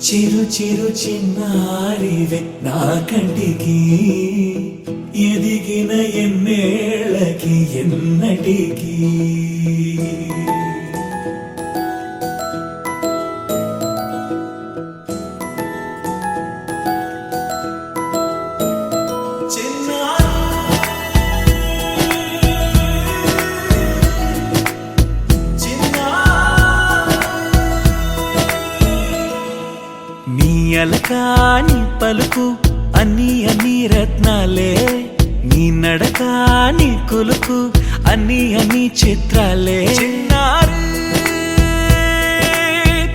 చిరు చిరు చిన్నారివే నా కంటికి ఎదిగిన ఎన్నేళ్ళకి ఎన్నటికి అలకాని పలుకు అన్ని అన్ని రత్నాలే నీ నడక నీ కులుకు అన్ని అన్ని చిత్రాలే చిన్నారు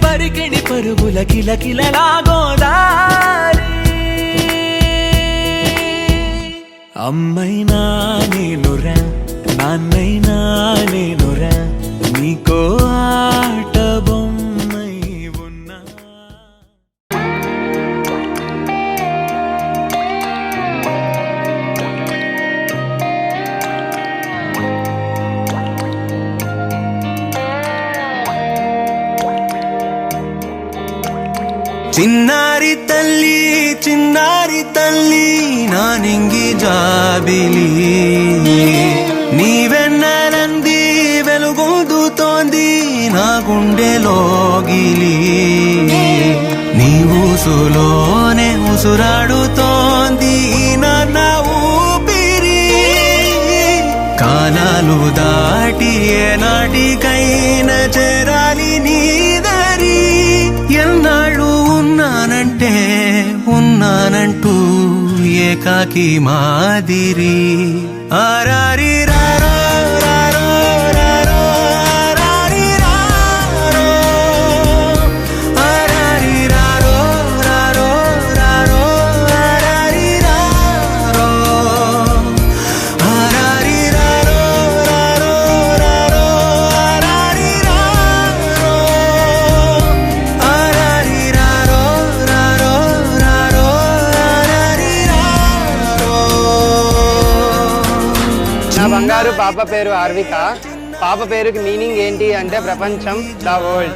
పరికిణి పరుగుల కిలకిలలాగోదారి అమ్మైనా నేనురా నాన్నైనా నేనురా నీకో ఆట బొమ్మై ఉన్నా. చిన్నారి తల్లి నా నింగి జాబిలి నీవెన్నెలంది వెలుగొందుతోంది నా గుండెలోగిలి నీ ఊసులోనే ఉసురాడుతోంది నాన్న ఊపిరి కాలాలు దాటి ఏనాటికైనా చేరాలి నీ దరి ఎన్నాళ్ళు ఉన్నానంటూ ఏకాకి మాదిరి ఆరారి రారో రారో రారో ఆరారి రారో ఆరారి రారో రారో రారో ఆరారి రారో ఆరారి రారో రారో రారో ఆరారి రారో ఆరారి రారో రారో రారో ఆరారి రారో. నా బంగారు పాప పేరు ఆర్విక. పాప పేరుకి మీనింగ్ ఏంటి అంటే ప్రపంచం, ద వరల్డ్.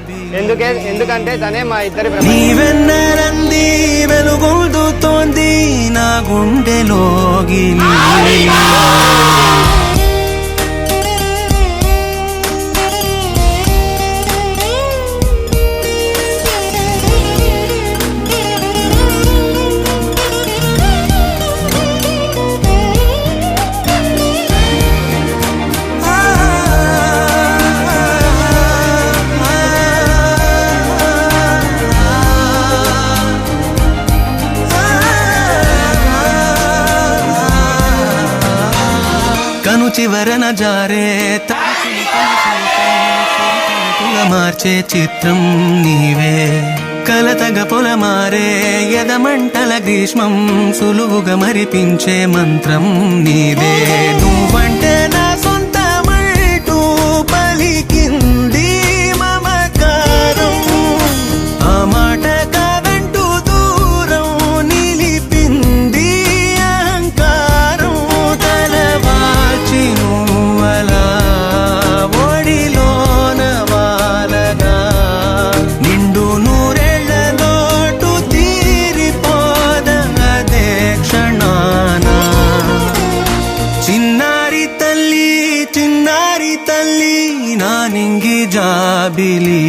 ఎందుకంటే తనే మా ఇద్దరి నీవెన్నెలంది వెలుగొందుతోంది నా గుండెలోగిలి కను చివరన జారే మార్చే చిత్రం నీవే కలతగ పొలమారే ఎదమంటల గ్రీష్మం సులువుగా మరిపించే మంత్రం నీదే నువ్వంటే నా సొంతమంటూ పలికింది మమకారం ఆ మాట కాదంటూ దూరం నిలిపింది అహంకారం తలవాచి నువ్వలా ఒడిలోన వాలగా నిండు నూరేళ్ల లోటు తీరిపోదదే క్షణాన చిన్నారి తల్లి నా నింగి జాబిలి